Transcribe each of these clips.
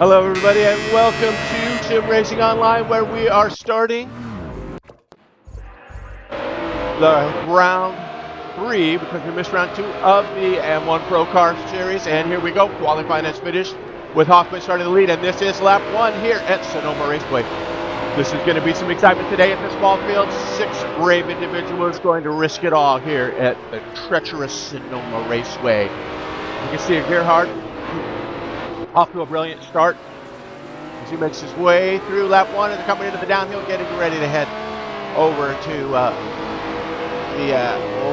Hello everybody and welcome to Sim Racing Online, where we are starting the round 3 because we missed round 2 of the M1 Procar series. And here we go, qualifying has finished with Hoffman starting the lead, and this is lap 1 here at Sonoma Raceway. This is going to be some excitement today at the small field. 6 brave individuals going to risk it all here at the treacherous Sonoma Raceway. You can see Gerhard off to a brilliant start as he makes his way through lap 1 and coming into the downhill, getting ready to head over to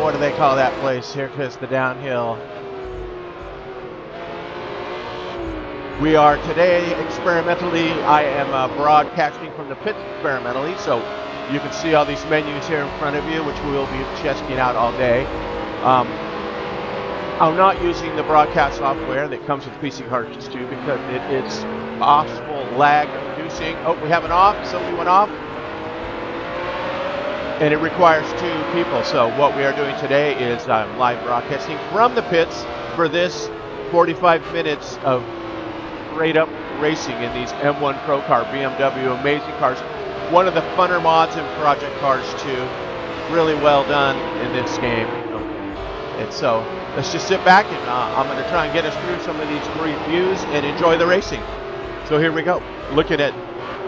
what do they call that place? Here comes the downhill. We are today experimentally, I am broadcasting from the pits experimentally, so you can see all these menus here in front of you, which we will be checking out all day. I'm not using the broadcast software that comes with Pc2 because it's possible lag inducing. Oh, we have an off, somebody went off. And it requires 2 people. So what we are doing today is live broadcasting from the pits for this 45 minutes of straight up racing in these M1 Procar BMW amazing cars. One of the funner mods in Project Cars 2. Really well done in this game. And so let's just sit back and I'm going to try and get us through some of these great views and enjoy the racing. So here we go. Looking at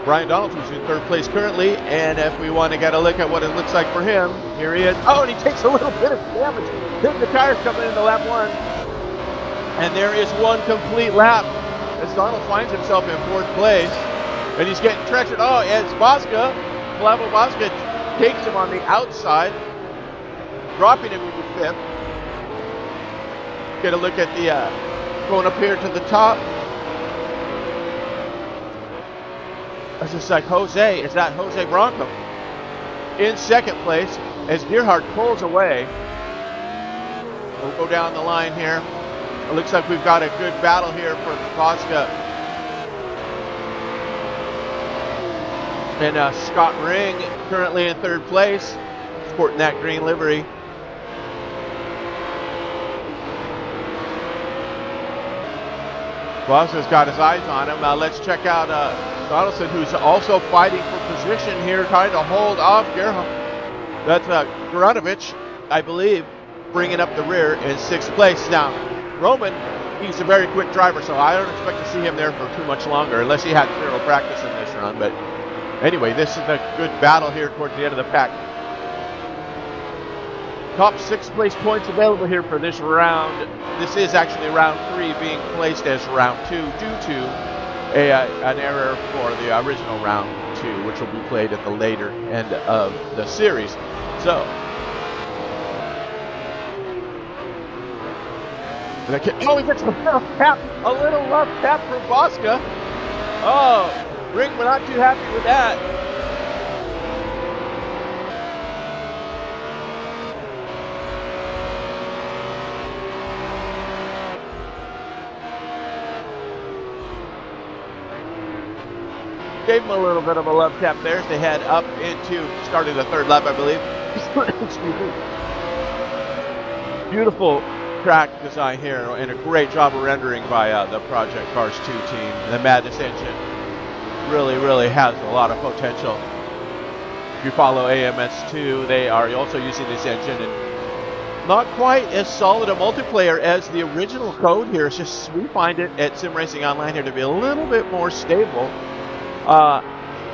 Brian Donald, who's in 3rd place currently, and if we want to get a look at what it looks like for him, here he is. Oh, and he takes a little bit of damage. Hitting the tires coming into lap 1. And there is 1 complete lap as Donald finds himself in 4th place. And he's getting treachered. Oh, as Flavio Bosca takes him on the outside, dropping him into 5th. Get a look at the going up here to the top. It's just like Jose. Is that Jose Bronco in 2nd place as Gerhard pulls away? We'll go down the line here. It looks like we've got a good battle here for Bosca and Scott Ring currently in 3rd place, sporting that green livery. Bosca's got his eyes on him. Let's check out Donaldson, who's also fighting for position here, trying to hold off Gerhard. That's Garanovich, I believe, bringing up the rear in 6th place. Now, Roman, he's a very quick driver, so I don't expect to see him there for too much longer, unless he had zero practice in this run. But anyway, this is a good battle here towards the end of the pack. Top 6th place points available here for this round. This is actually round 3 being placed as round 2 due to an error for the original round 2, which will be played at the later end of the series. So, he gets a little tap, love tap from Bosca. Oh, Ring, we're not too happy with that. Gave him a little bit of a love tap there as they head up into starting the 3rd lap, I believe. Excuse me. Beautiful track design here and a great job of rendering by the Project Cars 2 team. The Madness engine really has a lot of potential. If you follow AMS2, they are also using this engine, and not quite as solid a multiplayer as the original code here. It's just we find it at Sim Racing Online here to be a little bit more stable.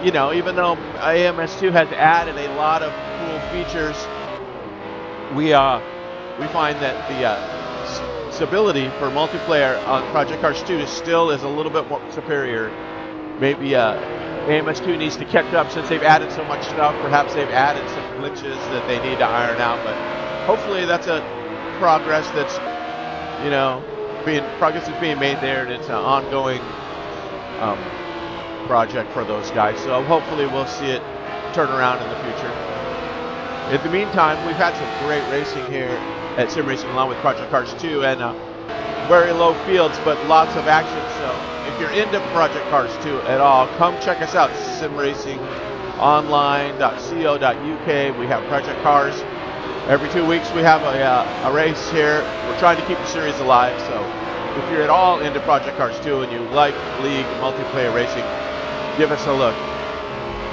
You know, even though AMS2 has added a lot of cool features, we find that the stability for multiplayer on Project Cars 2 is a little bit more superior. Maybe AMS2 needs to catch up since they've added so much stuff. Perhaps they've added some glitches that they need to iron out, but hopefully that's a progress that's, you know, progress is being made there, and it's an ongoing project for those guys. So hopefully we'll see it turn around in the future. In the meantime, we've had some great racing here at Sim Racing along with Project Cars 2, and very low fields, but lots of action. So if you're into Project Cars 2 at all, come check us out, simracingonline.co.uk. We have Project Cars. Every 2 weeks we have a race here. We're trying to keep the series alive, so if you're at all into Project Cars 2 and you like league multiplayer racing, give us a look.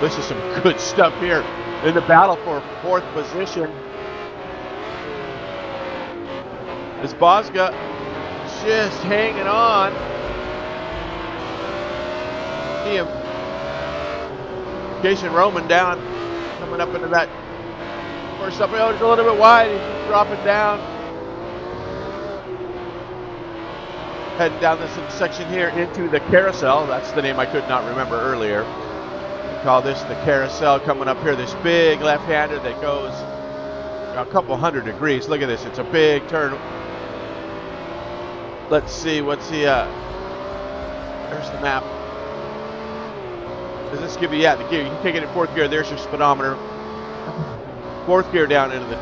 This is some good stuff here in the battle for 4th position. As Bosga just hanging on. See him. Jason Roman down, coming up into that first up. Oh, he's a little bit wide. He's dropping down. Heading down this section here into the carousel. That's the name I could not remember earlier. We call this the carousel. Coming up here, this big left-hander that goes a couple hundred degrees. Look at this. It's a big turn. Let's see. What's the... there's the map. Does this give you, yeah, the gear? You can take it in 4th gear. There's your speedometer. 4th gear down into the...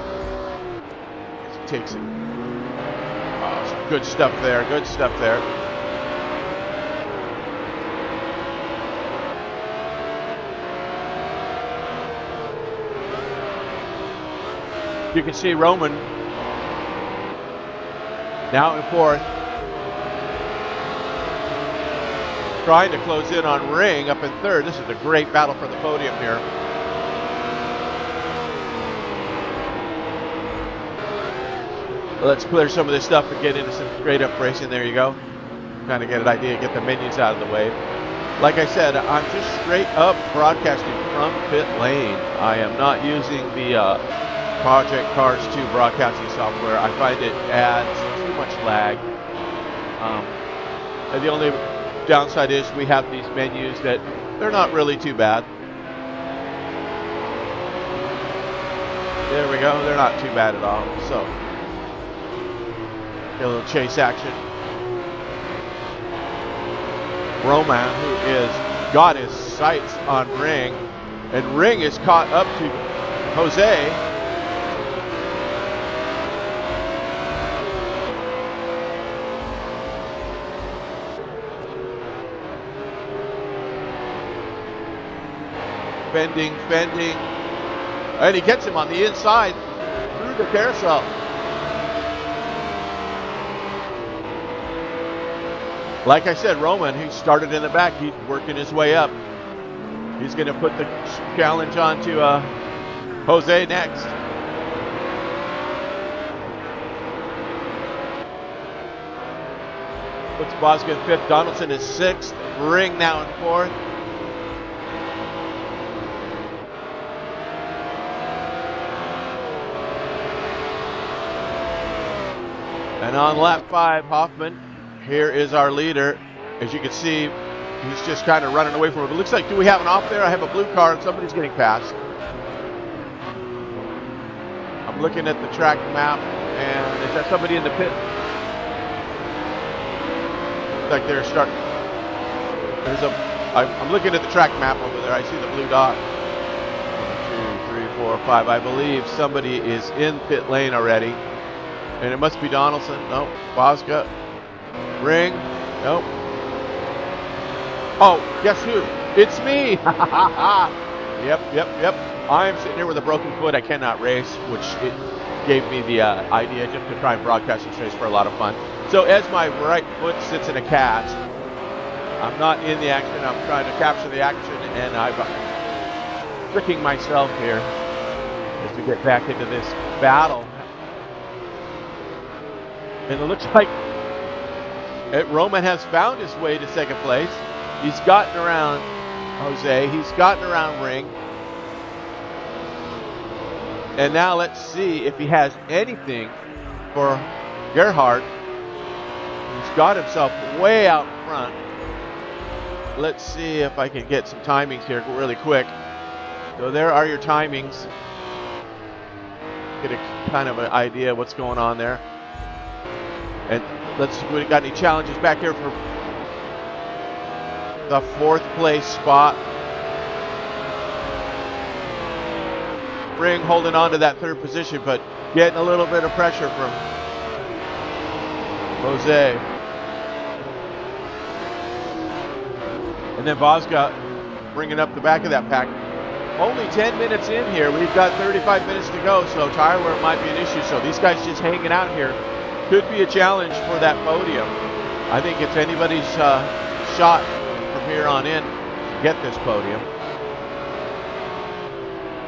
It takes it. Oh, some good stuff there. Good stuff there. You can see Roman now in 4th. Trying to close in on Ring up in 3rd. This is a great battle for the podium here. Let's clear some of this stuff and get into some straight up racing. There you go. Kind of get an idea, get the menus out of the way. Like I said, I'm just straight up broadcasting from pit lane. I am not using the Project Cars 2 broadcasting software. I find it adds too much lag. And the only downside is we have these menus that they're not really too bad. There we go. They're not too bad at all. So, a little chase action. Roman, who is got his sights on Ring, and Ring is caught up to Jose. Fending, and he gets him on the inside through the carousel. Like I said, Roman, he started in the back. He's working his way up. He's going to put the challenge on to Jose next. Puts Bosga in 5th. Donaldson is 6th. Ring now in 4th. And on lap 5, Hoffman, here is our leader. As you can see, he's just kind of running away from it. It looks like, do we have an off there? I have a blue car and somebody's getting past. I'm looking at the track map, and is that somebody in the pit? Looks like they're starting. I'm looking at the track map over there. I see the blue dot. 1, 2, 3, 4, 5. I believe somebody is in pit lane already. And it must be Donaldson. Nope. Bosga. Ring. Nope. Oh, guess who? It's me. Yep. I am sitting here with a broken foot. I cannot race, which it gave me the idea just to try and broadcast this race for a lot of fun. So as my right foot sits in a cast, I'm not in the action. I'm trying to capture the action, and I'm tricking myself here as we get back into this battle. And it looks like Roman has found his way to 2nd place. He's gotten around Jose. He's gotten around Ring. And now let's see if he has anything for Gerhard. He's got himself way out front. Let's see if I can get some timings here really quick. So there are your timings. Get a kind of an idea of what's going on there. And let's see if we got any challenges back here for the 4th place spot. Ring holding on to that 3rd position, but getting a little bit of pressure from Jose. And then Bosga bringing up the back of that pack. Only 10 minutes in here. We've got 35 minutes to go, so tire wear might be an issue. So these guys just hanging out here. Could be a challenge for that podium. I think it's anybody's shot from here on in to get this podium.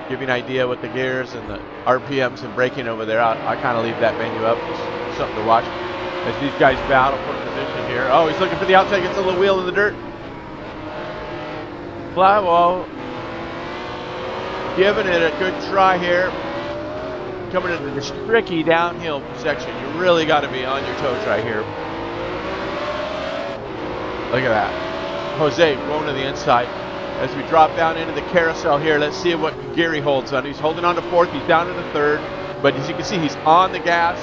Give you an idea with the gears and the RPMs and braking over there. I kind of leave that menu up. Just something to watch as these guys battle for position here. Oh, he's looking for the outside. Gets a little wheel in the dirt. Flywall giving it a good try here. Coming into this tricky downhill section. You really got to be on your toes right here. Look at that. Jose going to the inside. As we drop down into the carousel here, let's see what gear he holds on. He's holding on to fourth. He's down to the third. But as you can see, he's on the gas.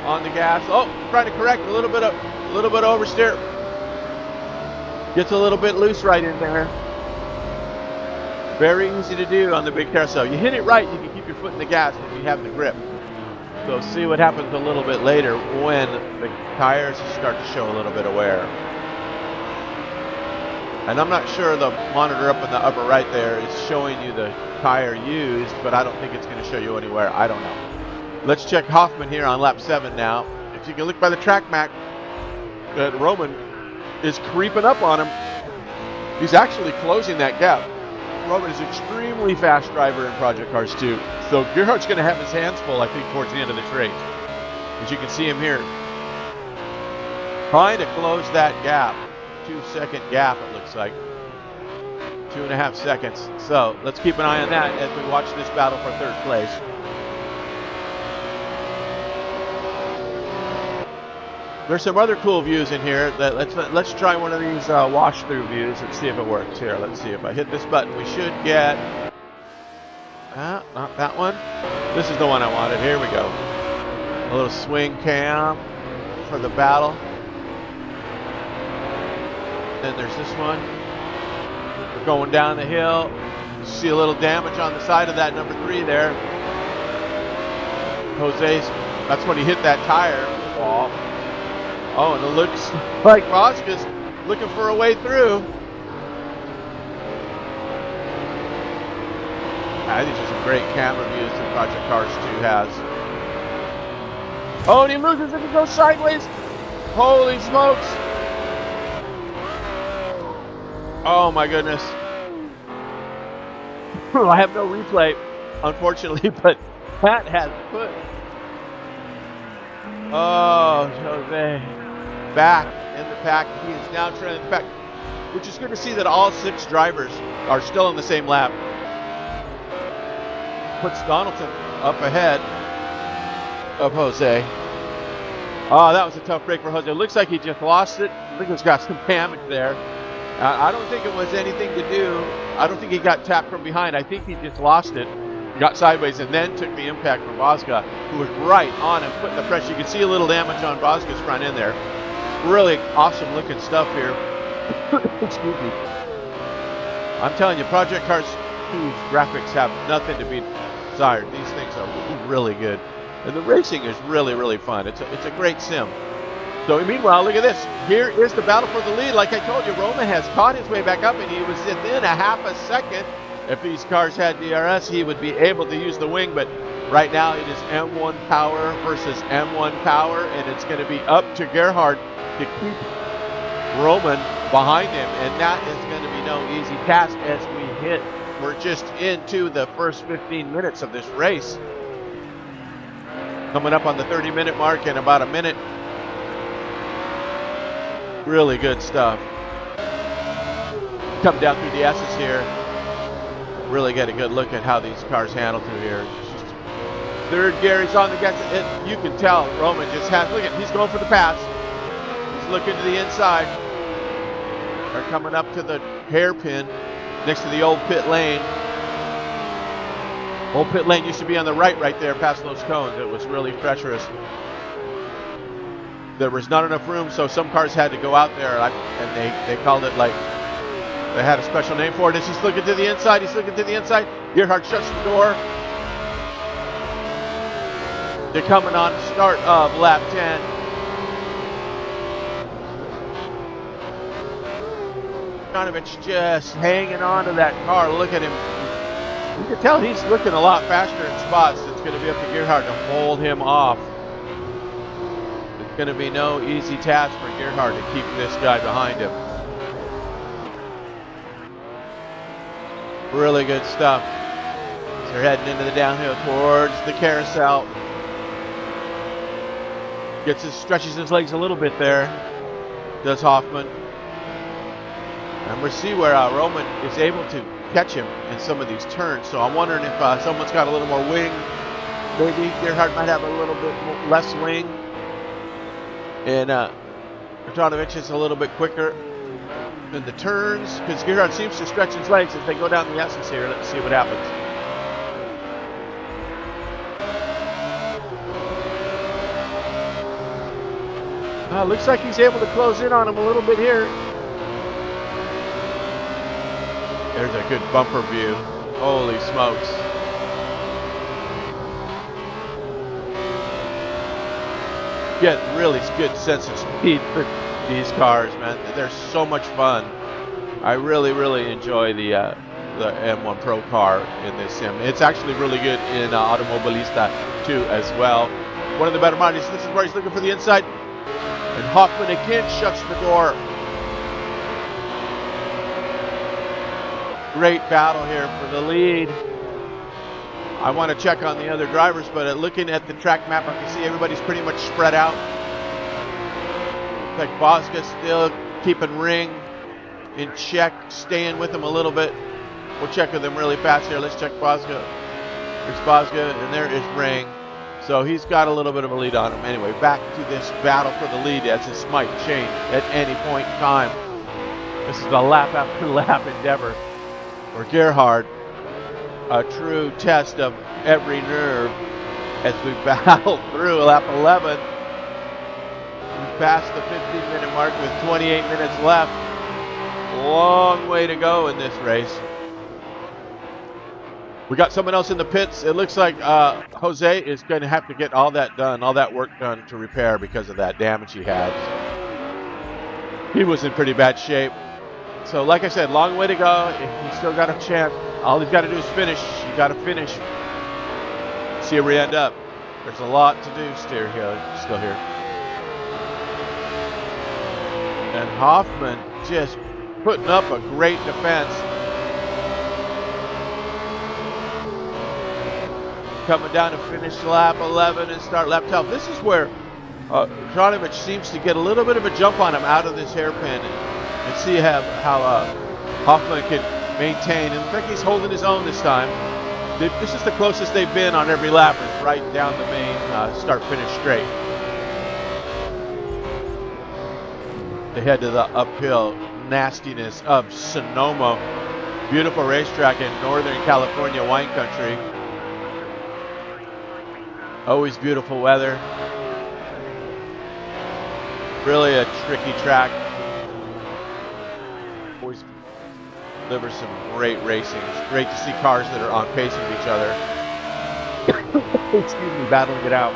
On the gas. Oh, trying to correct a little bit oversteer. Gets a little bit loose right in there. Very easy to do on the big carousel. You hit it right, you can keep your foot in the gas if you have the grip. So see what happens a little bit later when the tires start to show a little bit of wear. And I'm not sure the monitor up in the upper right there is showing you the tire used, but I don't think it's going to show you anywhere. I don't know. Let's check Hoffman here on lap 7 now. If you can look by the track map, that Roman is creeping up on him. He's actually closing that gap. Roman is an extremely fast driver in Project Cars 2. So Gerhardt's going to have his hands full, I think, towards the end of this race. As you can see him here, trying to close that gap. 2-second gap, it looks like. 2.5 seconds. So let's keep an eye on that as we watch this battle for third place. There's some other cool views in here. That let's try one of these wash through views and see if it works. Here, let's see if I hit this button. We should get not that one. This is the one I wanted. Here we go. A little swing cam for the battle. Then there's this one. We're going down the hill. You see a little damage on the side of that number 3 there. Jose's, that's when he hit that tire wall. Oh, and it looks like Bosca's looking for a way through. These are some great camera views that Project Cars 2 has. Oh, and he loses if he goes sideways. Holy smokes. Oh my goodness. I have no replay, unfortunately, but Pat has put. Oh, Jose. Back in the pack. He is now trailing the pack, which is good to see that all 6 drivers are still in the same lap. Puts Donaldson up ahead of Jose. Oh, that was a tough break for Jose. It looks like he just lost it. I think he's got some damage there. I don't think it was anything to do. I don't think he got tapped from behind. I think he just lost it. Got sideways and then took the impact from Bosca, who was right on him, putting the pressure. You can see a little damage on Bosca's front end there. Really awesome looking stuff here. Excuse me. I'm telling you, Project Cars 2's graphics have nothing to be desired. These things are really good. And the racing is really, really fun. It's a great sim. So meanwhile, look at this. Here is the battle for the lead. Like I told you, Roman has caught his way back up, and he was within a half a second. If these cars had DRS, he would be able to use the wing, but right now it is M1 power versus M1 power, and it's going to be up to Gerhardt to keep Roman behind him, and that is going to be no easy task as we're just into the first 15 minutes of this race. Coming up on the 30-minute mark in about a minute. Really good stuff. Come down through the S's here. Really get a good look at how these cars handle through here. Third gear, he's on the gas. You can tell Roman just has, look at, he's going for the pass. He's looking to the inside. They're coming up to the hairpin next to the old pit lane. Old pit lane used to be on the right there past those cones. It was really treacherous. There was not enough room, so some cars had to go out there, and they called it like, they had a special name for it. He's looking to the inside. He's looking to the inside. Gerhardt shuts the door. They're coming on start of lap 10. Donovich just hanging on to that car. Look at him. You can tell he's looking a lot faster in spots. It's going to be up to Gerhardt to hold him off. going to be no easy task for Gerhard to keep this guy behind him. Really good stuff. So they're heading into the downhill towards the carousel. Stretches his legs a little bit there, does Hoffman. And we'll see where Roman is able to catch him in some of these turns. So I'm wondering if someone's got a little more wing. Maybe Gerhard might have a little bit less wing. And Petronovich is a little bit quicker in the turns, because Gerhard seems to stretch his legs as they go down the S's here. Let's see what happens. Looks like he's able to close in on him a little bit here. There's a good bumper view. Holy smokes. Get really good sense of speed for these cars, man. They're so much fun. I really enjoy the M1 Procar in this sim. It's actually really good in Automobilista too as well. One of the better models. This is where he's looking for the inside. And Hoffman again shuts the door. Great battle here for the lead. I want to check on the other drivers, but looking at the track map, I can see everybody's pretty much spread out. Like Bosca still keeping Ring in check, staying with him a little bit. We'll check with him really fast here. Let's check Bosca. There's Bosca, and there is Ring. So he's got a little bit of a lead on him. Anyway, back to this battle for the lead, as this might change at any point in time. This is a lap after lap endeavor for Gerhard. A true test of every nerve as we battle through lap 11. We passed the 15-minute mark with 28 minutes left. Long way to go in this race. We got someone else in the pits. It looks like Jose is going to have to get all that done, all that work done to repair because of that damage he had. He was in pretty bad shape. So like I said, long way to go. He's still got a chance. All he's got to do is finish. You got to finish. See where we end up. There's a lot to do still here. And Hoffman just putting up a great defense. Coming down to finish lap 11 and start lap 12. This is where Petronovich seems to get a little bit of a jump on him out of this hairpin, and see how Hoffman can maintain. And in fact, he's holding his own this time. This is the closest they've been on every lap, is right down the main start-finish straight. They head to the uphill nastiness of Sonoma. Beautiful racetrack in Northern California wine country. Always beautiful weather. Really a tricky track. Always delivers some great racing. It's great to see cars that are on pace with each other. Excuse me, battling it out.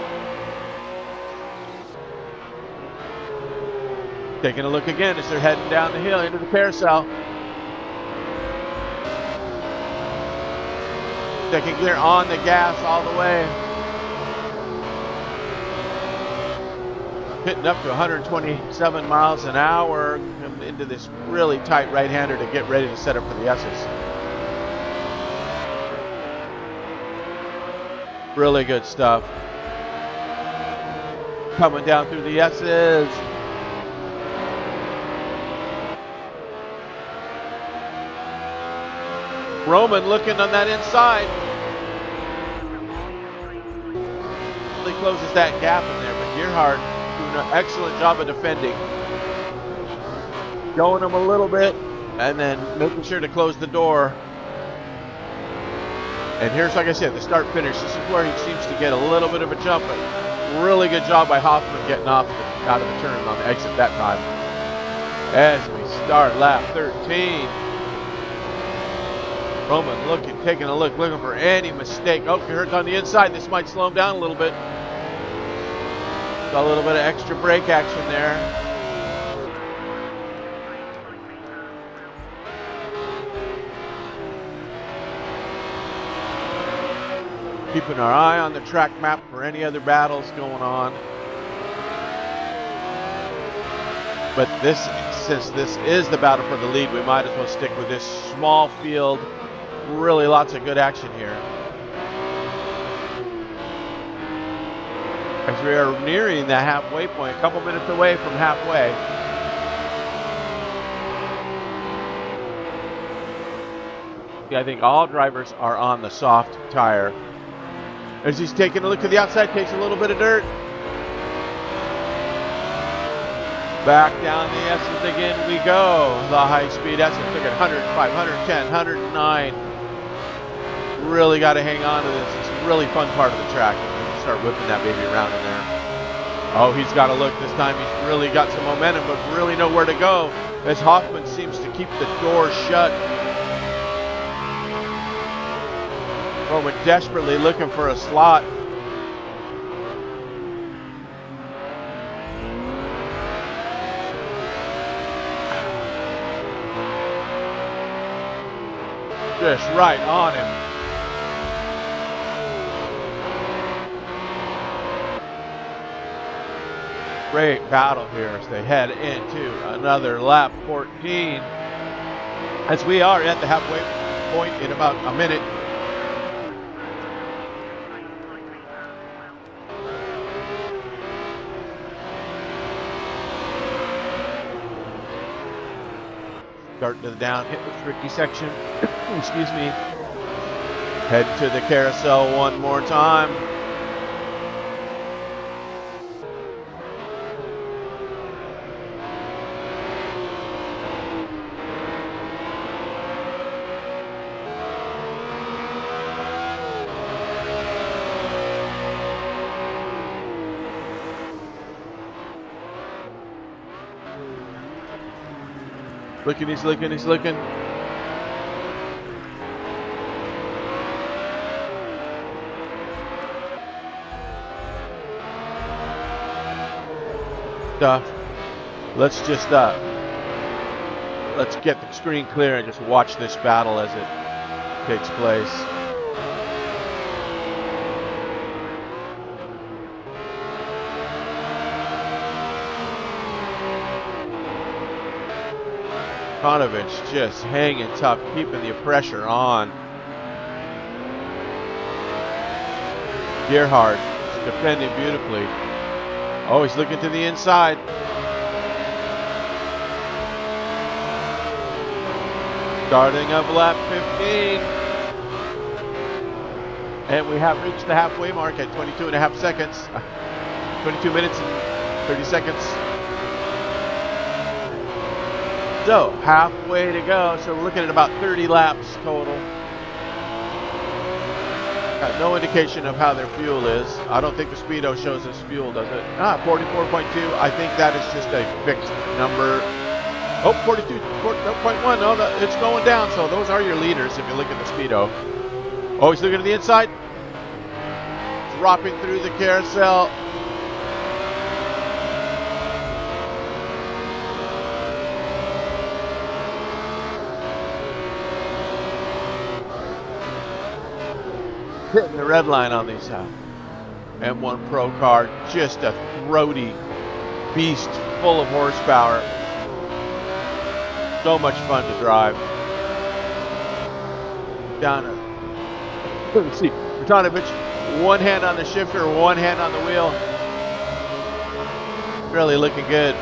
Taking a look again as they're heading down the hill into the carousel. Taking gear on the gas all the way. Hitting up to 127 miles an hour, coming into this really tight right-hander to get ready to set up for the S's. Really good stuff. Coming down through the S's. Roman looking on that inside. Really closes that gap in there, but Gerhard doing an excellent job of defending. Going him a little bit and then making sure to close the door. And here's, like I said, the start finish. This is where he seems to get a little bit of a jump, but really good job by Hoffman getting off out of the turn on the exit that time. As we start lap 13. Roman taking a look, looking for any mistake. Oh, Gerhard's on the inside. This might slow him down a little bit. Got a little bit of extra brake action there. Keeping our eye on the track map for any other battles going on. But since this is the battle for the lead, we might as well stick with this small field. Really lots of good action here. As we are nearing the halfway point, a couple minutes away from halfway. I think all drivers are on the soft tire. As he's taking a look to the outside, takes a little bit of dirt. Back down the S's again we go. The high speed S's, look at 105, 110, 109. Really got to hang on to this. It's a really fun part of the track. Start whipping that baby around in there. Oh, he's got to look this time. He's really got some momentum, but really nowhere to go as Hoffman seems to keep the door shut. Roman desperately looking for a slot. Just right on him. Great battle here as they head into another lap 14. As we are at the halfway point in about a minute. Starting to the downhill tricky section. Excuse me. Head to the carousel one more time. Looking, he's looking, he's looking. Let's just let's get the screen clear and just watch this battle as it takes place. Konovich just hanging tough, keeping the pressure on. Gerhard defending beautifully. Oh, he's looking to the inside. Starting of lap 15. And we have reached the halfway mark at 22 and a half seconds. 22 minutes and 30 seconds. So, halfway to go. So we're looking at about 30 laps total. Got no indication of how their fuel is. I don't think the Speedo shows us fuel, does it? 44.2. I think that is just a fixed number. Oh, 42.1. No, it's going down. So those are your leaders if you look at the Speedo. Oh, he's looking to the inside. Dropping through the carousel. Hitting the red line on these M1 Procar. Just a throaty beast full of horsepower. So much fun to drive. Down let's see, Vrtanovich, one hand on the shifter, one hand on the wheel. Really looking good.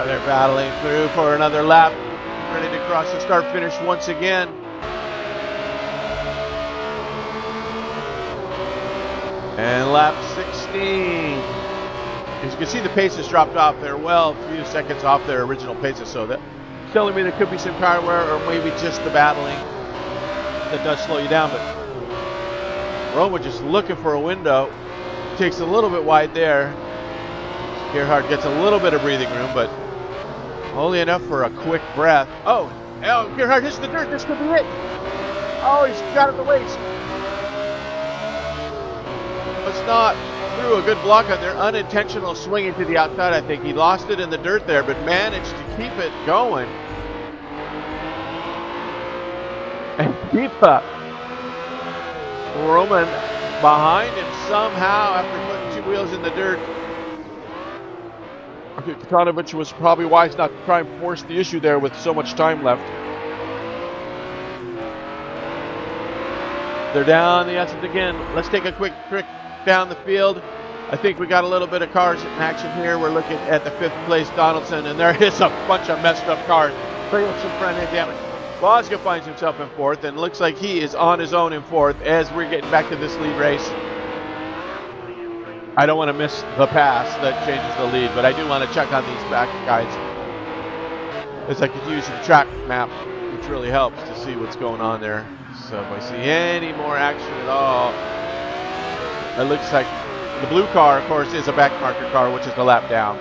They're battling through for another lap. Ready to cross the start finish once again. And lap 16. As you can see, the pace has dropped off. They're well a few seconds off their original paces, so that's telling me there could be some car wear or maybe just the battling that does slow you down. But Roma just looking for a window. Takes a little bit wide there. Gerhard gets a little bit of breathing room, but only enough for a quick breath. Oh, Gerhard hits the dirt. This could be it. Oh, he's got it in the waist. It's not. threw a good block on their unintentional swinging to the outside. I think he lost it in the dirt there, but managed to keep it going. And keep Roman behind him somehow after putting 2 wheels in the dirt. Okay, Katanovich was probably wise not to try and force the issue there with so much time left. They're down the S's again. Let's take a quick trick down the field. I think we got a little bit of cars in action here. We're looking at the 5th place Donaldson, and there is a bunch of messed up cars. Bring up some front end damage. Bosga finds himself in 4th, and looks like he is on his own in 4th as we're getting back to this lead race. I don't want to miss the pass that changes the lead, but I do want to check on these back guys, as I could use the track map, which really helps to see what's going on there. So if I see any more action at all, it looks like the blue car, of course, is a back marker car, which is the lap down.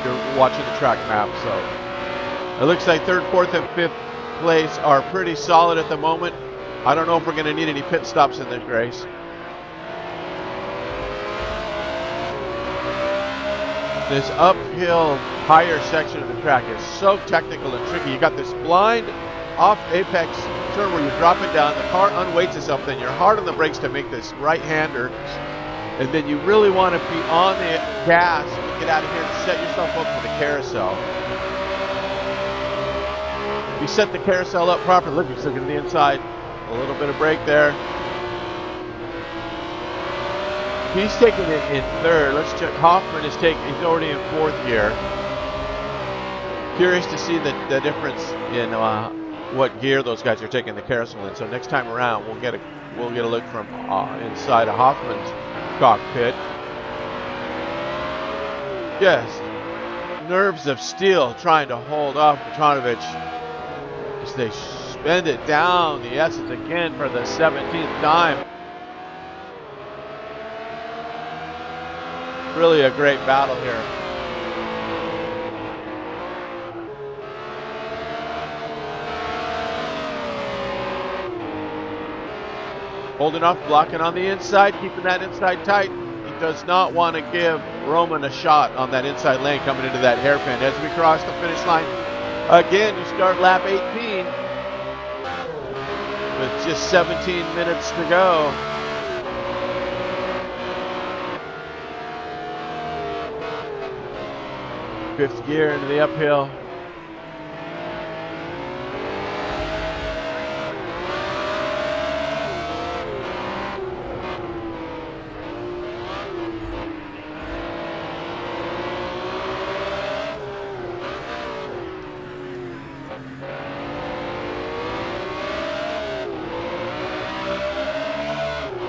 You're watching the track map, so it looks like 3rd, 4th, and 5th place are pretty solid at the moment. I don't know if we're going to need any pit stops in this race. This uphill, higher section of the track is so technical and tricky. You got this blind off apex turn where you're dropping down, the car unweights itself, then you're hard on the brakes to make this right-hander, and then you really want to be on the gas to get out of here and set yourself up for the carousel. You set the carousel up properly. Look, he's looking at the inside. A little bit of brake there. He's taking it in 3rd. Let's check. Hoffman is taking. He's already in 4th gear. Curious to see the difference in what gear those guys are taking the carousel in. So next time around, we'll get a look from inside of Hoffman's cockpit. Yes, nerves of steel trying to hold off Katanovich as they spend it down the S's again for the 17th time. Really a great battle here. Holding off, blocking on the inside, keeping that inside tight. He does not want to give Roman a shot on that inside lane coming into that hairpin. As we cross the finish line, again, you start lap 18 with just 17 minutes to go. Fifth gear into the uphill.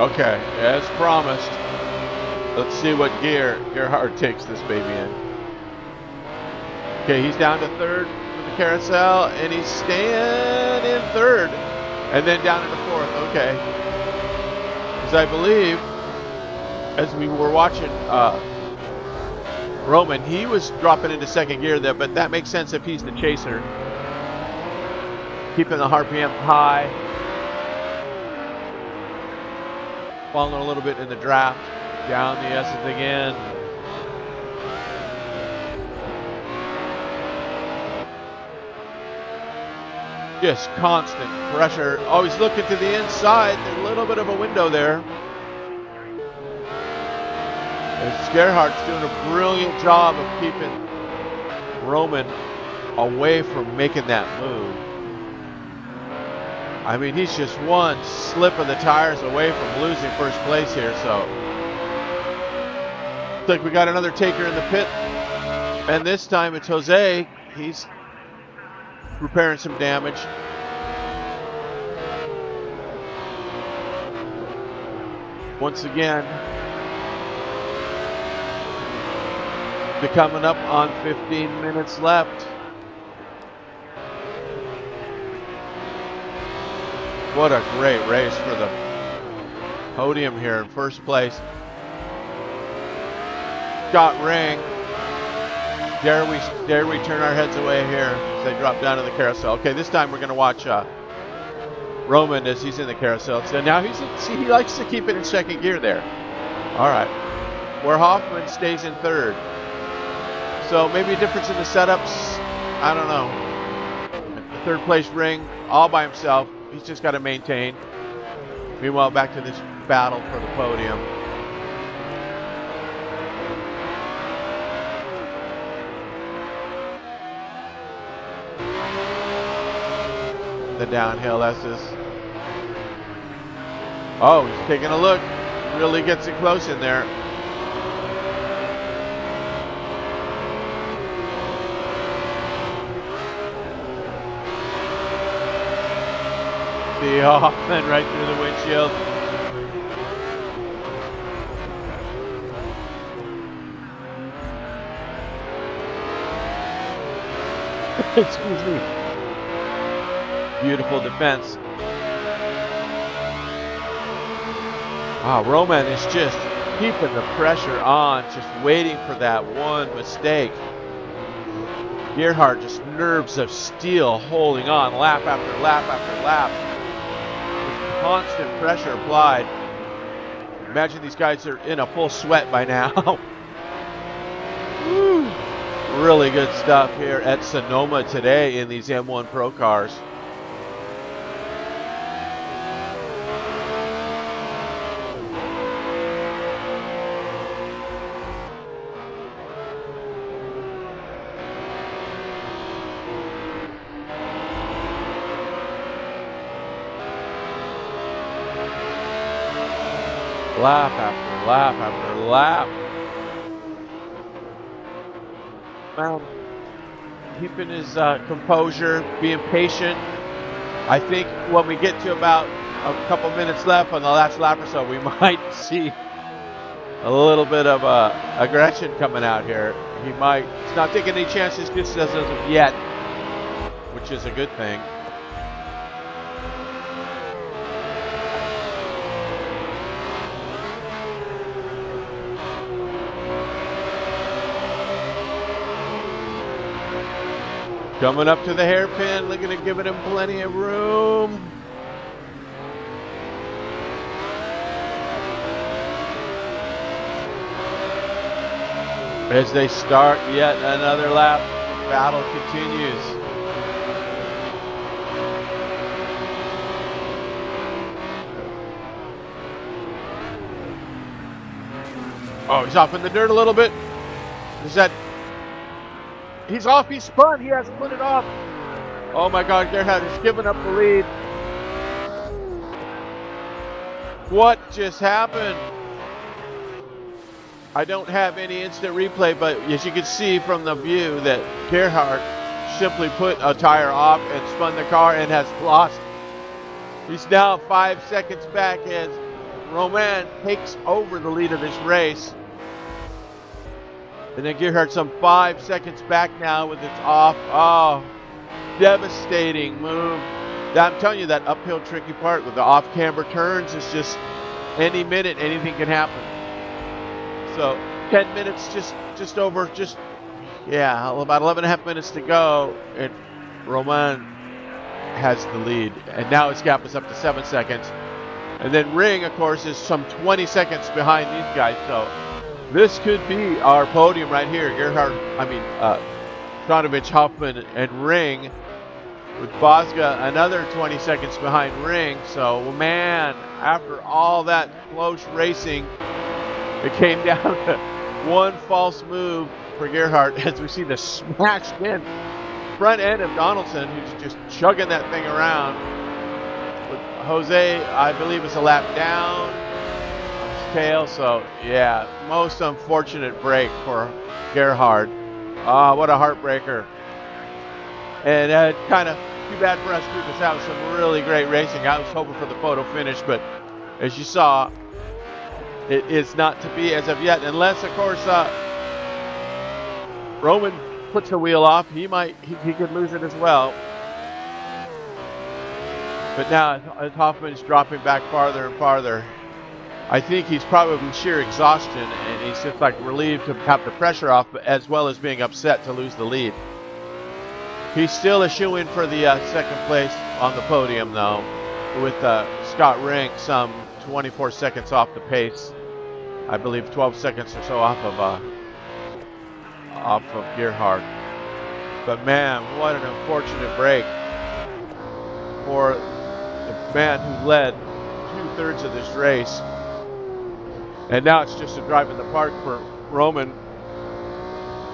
Okay, as promised, let's see what gear Gerhard takes this baby in. Okay, he's down to 3rd for the carousel, and he's staying in 3rd, and then down into 4th. Okay, because I believe, as we were watching Roman, he was dropping into 2nd gear there, but that makes sense if he's the chaser. Keeping the RPM high. Falling a little bit in the draft. Down the S's again. Just constant pressure. Always looking to the inside. There's a little bit of a window there. As Gerhardt's doing a brilliant job of keeping Roman away from making that move. I mean, he's just one slip of the tires away from losing first place here, so. Looks like we got another taker in the pit. And this time it's Jose. He's repairing some damage. Once again, they're coming up on 15 minutes left. What a great race for the podium here in first place. Scott Ring. Dare we turn our heads away here as they drop down to the carousel. Okay, this time we're going to watch Roman as he's in the carousel. So now he likes to keep it in second gear there. All right. Where Hoffman stays in third. So maybe a difference in the setups. I don't know. Third place Ring all by himself. He's just got to maintain. Meanwhile, back to this battle for the podium. The downhill, that's this. Oh, he's taking a look. Really gets it close in there. See Hoffman right through the windshield. Excuse me. Beautiful defense. Wow, Roman is just keeping the pressure on, just waiting for that one mistake. Gerhard just nerves of steel holding on lap after lap after lap. With constant pressure applied. Imagine these guys are in a full sweat by now. Woo. Really good stuff here at Sonoma today in these M1 Procars. Lap after lap after lap. Well, keeping his composure, being patient. I think when we get to about a couple minutes left on the last lap or so, we might see a little bit of aggression coming out here. He's not taking any chances just as of yet, which is a good thing. Coming up to the hairpin, looking at giving him plenty of room. As they start yet another lap, the battle continues. Oh, he's off in the dirt a little bit. Is that... He's off, he's spun, he has spun it off. Oh my God, Gerhard has given up the lead. What just happened? I don't have any instant replay, but as you can see from the view that Gerhard simply put a tire off and spun the car and has lost. He's now 5 seconds back as Roman takes over the lead of this race. And then Gerhard some 5 seconds back now with its off. Oh, devastating move. I'm telling you, that uphill tricky part with the off camber turns is just any minute, anything can happen. So 10 minutes, just over, about 11 and a half minutes to go. And Roman has the lead. And now his gap is up to 7 seconds. And then Ring, of course, is some 20 seconds behind these guys. So this could be our podium right here. Stanovich, Hoffman, and Ring, with Bosga another 20 seconds behind Ring. So, man, after all that close racing, it came down to one false move for Gerhard as we see the smashed in front end of Donaldson, who's just chugging that thing around. With Jose, I believe, is a lap down. Tail, so yeah, most unfortunate break for Gerhard. What a heartbreaker. And kind of too bad for us too, because that was some really great racing. I was hoping for the photo finish, but as you saw, it is not to be as of yet, unless of course Roman puts the wheel off. He could lose it as well. But now as Hoffman's dropping back farther and farther, I think he's probably sheer exhaustion, and he's just like relieved to have the pressure off, as well as being upset to lose the lead. He's still a shoe-in for the second place on the podium, though. with Scott Ring some 24 seconds off the pace. I believe 12 seconds or so off of Gerhard. But man, what an unfortunate break for the man who led 2/3 of this race. And now it's just a drive in the park for Roman,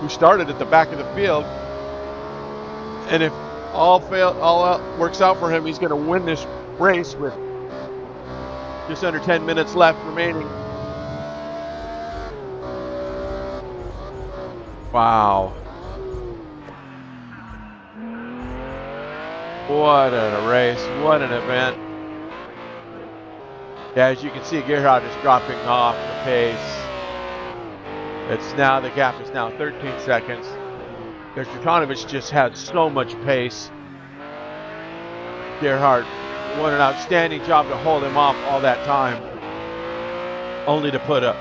who started at the back of the field. And if all works out for him, he's going to win this race with just under 10 minutes left remaining. Wow. What a race. What an event. Yeah, as you can see, Gerhard is dropping off the pace. The gap is now 13 seconds. Jurjanovic just had so much pace. Gerhard, what an outstanding job to hold him off all that time, only to put a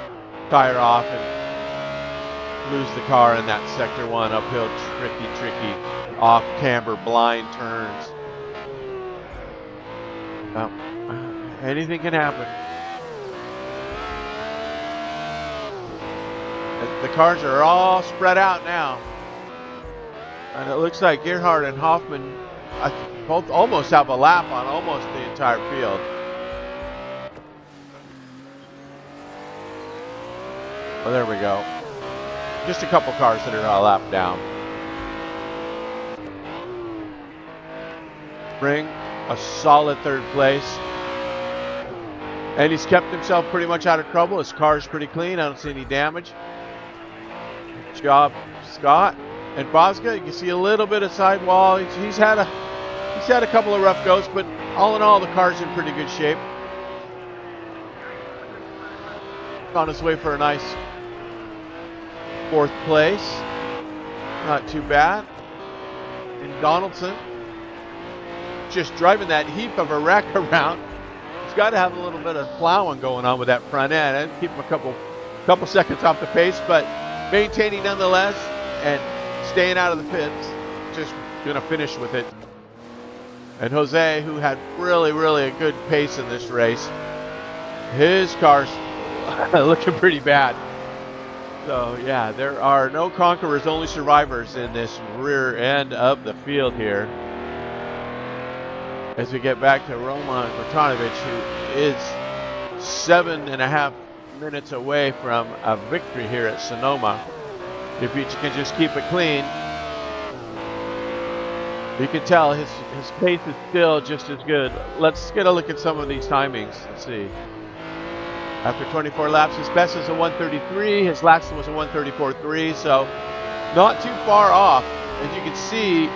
tire off and lose the car in that sector 1 uphill, tricky off camber blind turns. Anything can happen. The cars are all spread out now, and it looks like Gerhard and Hoffman both almost have a lap on almost the entire field. Well, there we go. Just a couple cars that are a lap down. Ring, a solid 3rd place. And he's kept himself pretty much out of trouble. His car is pretty clean. I don't see any damage. Good job, Scott. And Bosga, you can see a little bit of sidewall. He's had a couple of rough goes, but all in all, the car's in pretty good shape. On his way for a nice 4th place. Not too bad. And Donaldson just driving that heap of a wreck around. He's got to have a little bit of plowing going on with that front end and keep him a couple seconds off the pace, but maintaining nonetheless and staying out of the pits. Just gonna finish with it. And Jose, who had really a good pace in this race, his car's looking pretty bad. So yeah, there are no conquerors, only survivors in this rear end of the field here. As we get back to Roman Jurjanovic, who is 7.5 minutes away from a victory here at Sonoma. If he can just keep it clean, you can tell his pace is still just as good. Let's get a look at some of these timings. Let's see. After 24 laps, his best is a 1:33. His last was a 1:34.3, so not too far off. As you can see,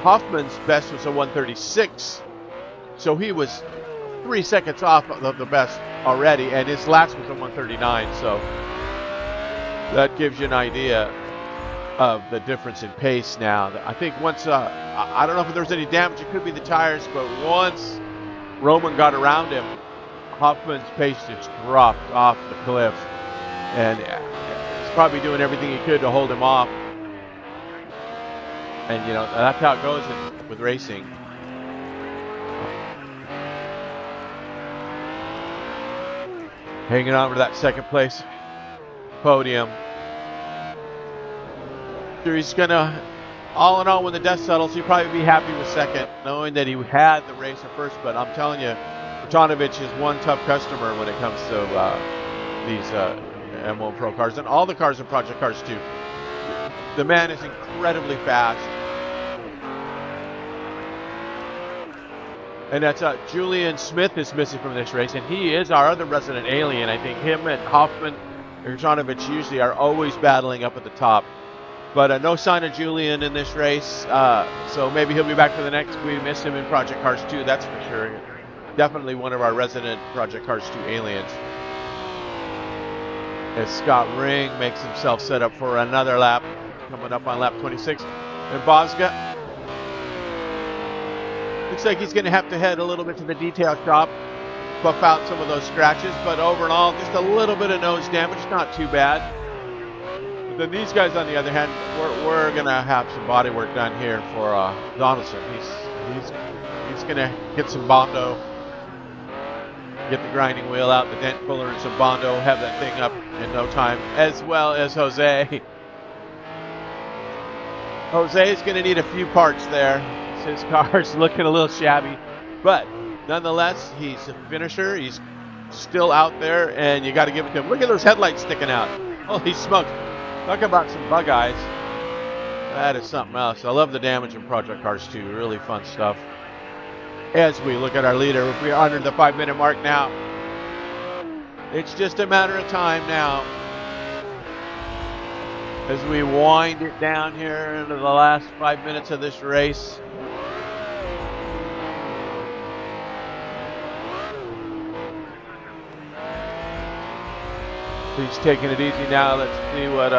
Hoffman's best was a 1:36, so he was 3 seconds off of the best already, and his last was a 1:39, so that gives you an idea of the difference in pace now. I think once, I don't know if there's any damage, it could be the tires, but once Roman got around him, Hoffman's pace just dropped off the cliff, and he's probably doing everything he could to hold him off. And you know, that's how it goes with racing. Hanging on to that 2nd place podium. Sure, he's gonna, all in all, when the dust settles, he'll probably be happy with 2nd, knowing that he had the race at 1st. But I'm telling you, Jurjanovic is one tough customer when it comes to these M1 Procars, and all the cars are Project Cars too. The man is incredibly fast. And that's Julian Smith is missing from this race, and he is our other resident alien. I think him and Hoffman and Jurjanovic usually are always battling up at the top. But no sign of Julian in this race, so maybe he'll be back for the next. We miss him in Project Cars 2, that's for sure. Definitely one of our resident Project Cars 2 aliens. As Scott Ring makes himself set up for another lap, coming up on lap 26. And Bosga, looks like he's going to have to head a little bit to the detail shop, buff out some of those scratches, but over and all, just a little bit of nose damage, not too bad. But then these guys, on the other hand, we're going to have some body work done here for Donaldson. He's gonna get some Bondo, get the grinding wheel out, the dent puller and some Bondo, have that thing up in no time, as well as Jose. Jose's gonna need a few parts there. His car's looking a little shabby, but nonetheless, he's a finisher. He's still out there, and you got to give it to him. Look at those headlights sticking out. Holy smokes. Talk about some bug eyes. That is something else. I love the damage in Project Cars 2. Really fun stuff. As we look at our leader, we are under the 5-minute mark now. It's just a matter of time now as we wind it down here into the last 5 minutes of this race. He's taking it easy now. Let's see what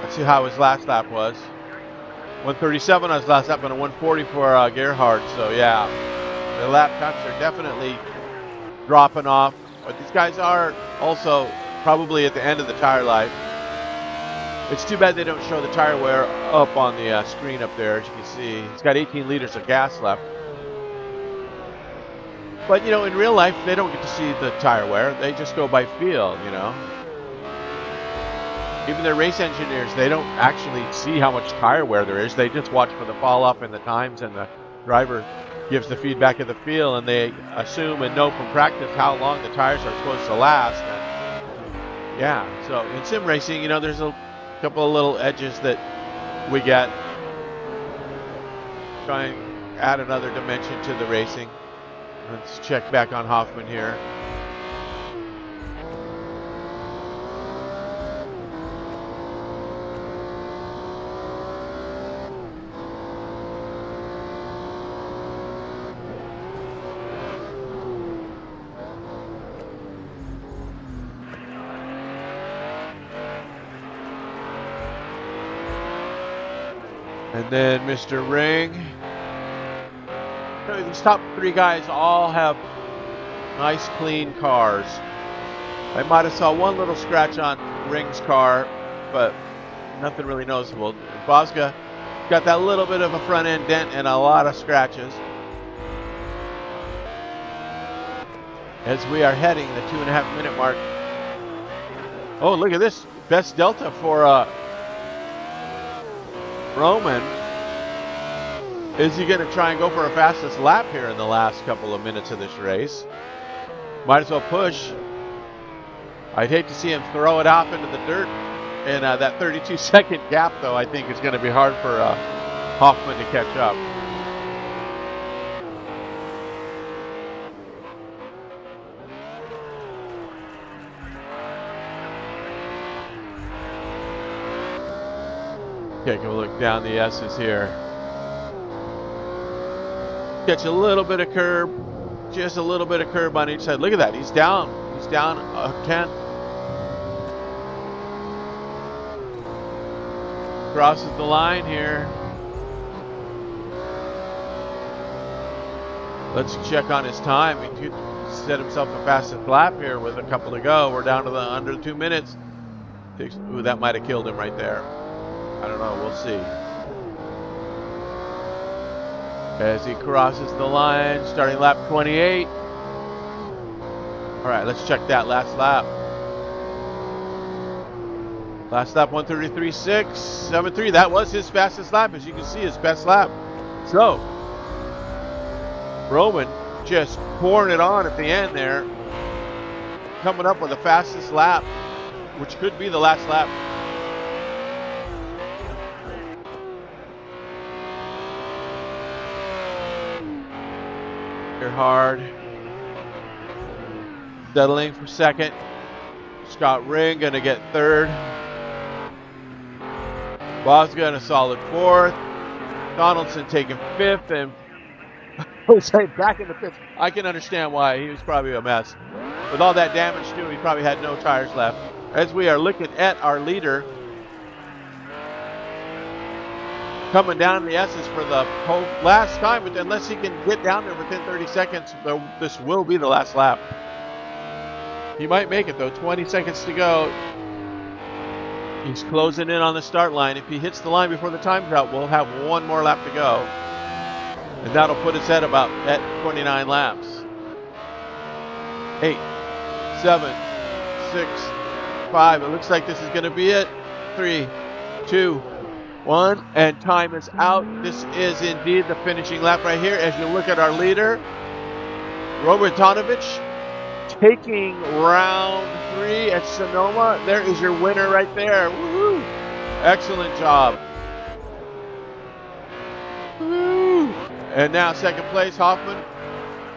let's see how his last lap was. 137 on his last lap and a 140 for Gerhard. So yeah, the lap times are definitely dropping off. But these guys are also probably at the end of the tire life. It's too bad they don't show the tire wear up on the screen up there. As you can see, he's got 18 liters of gas left. But, you know, in real life, they don't get to see the tire wear. They just go by feel, you know. Even their race engineers, they don't actually see how much tire wear there is. They just watch for the fall off in the times, and the driver gives the feedback of the feel, and they assume and know from practice how long the tires are supposed to last. And yeah, so in sim racing, you know, there's a couple of little edges that we get. Try and add another dimension to the racing. Let's check back on Hoffman here. And then Mr. Ring. These top three guys all have nice, clean cars. I might have saw one little scratch on Ring's car, but nothing really noticeable. Bosga got that little bit of a front end dent and a lot of scratches. As we are heading the 2.5 minute mark. Oh, look at this. Best delta for Roman. Is he going to try and go for a fastest lap here in the last couple of minutes of this race? Might as well push. I'd hate to see him throw it off into the dirt. And that 32-second gap, though, I think is going to be hard for Hoffman to catch up. Take a look down the S's here. Catch a little bit of curb, just a little bit of curb on each side. Look at that, he's down a tenth. Crosses the line here. Let's check on his time. He could set himself a fastest lap here with a couple to go. We're down to the under 2 minutes. Ooh, that might have killed him right there. I don't know, we'll see. As he crosses the line, starting lap 28. All right, let's check that last lap. Last lap 133.673. That was his fastest lap, as you can see, his best lap. So, Roman just pouring it on at the end there, coming up with the fastest lap, which could be the last lap. Hard. Settling for second. Scott Ring gonna get third. Bosga in a solid fourth. Donaldson taking fifth, and Jose back in the fifth. I can understand why. He was probably a mess. With all that damage too, he probably had no tires left. As we are looking at our leader coming down in the S's for the last time, but unless he can get down there within 30 seconds, this will be the last lap. He might make it though, 20 seconds to go. He's closing in on the start line. If he hits the line before the time's out, we'll have one more lap to go. And that'll put us at about 29 laps. 8, 7, 6, 5. It looks like this is going to be it. 3, 2, 1. And time is out. This is indeed the finishing lap right here. As you look at our leader, Robertonovich, taking round 3 at Sonoma. There is your winner right there. Woohoo! Excellent job. Woo! And now second place, Hoffman,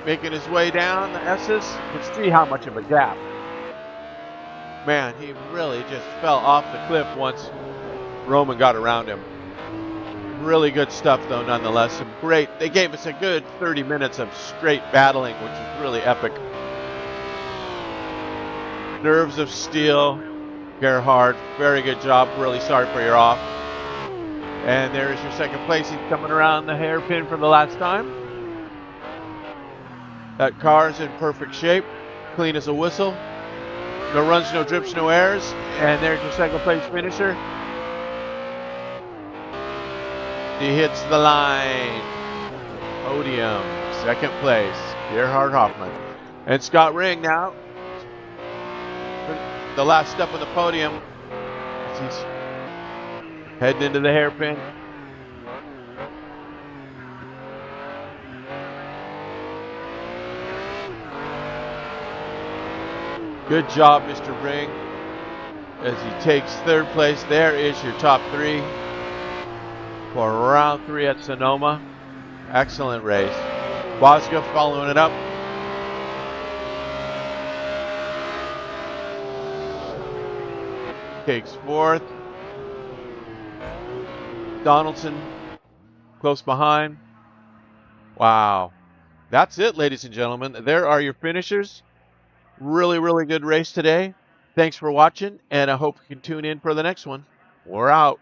making his way down the S's. You can see how much of a gap. Man, he really just fell off the cliff once Roman got around him. Really good stuff, though, nonetheless. Some great. They gave us a good 30 minutes of straight battling, which is really epic. Nerves of steel. Gerhard, very good job. Really sorry for your off. And there's your second place. He's coming around the hairpin for the last time. That car is in perfect shape. Clean as a whistle. No runs, no drips, no errors. And there's your second place finisher. He hits the line. Podium. Second place. Gerhard Hoffman. And Scott Ring now. The last step of the podium. He's heading into the hairpin. Good job, Mr. Ring. As he takes third place, there is your top 3 for round 3 at Sonoma. Excellent race. Bosca following it up. Takes 4th. Donaldson close behind. Wow. That's it, ladies and gentlemen. There are your finishers. Really, really good race today. Thanks for watching, and I hope you can tune in for the next one. We're out.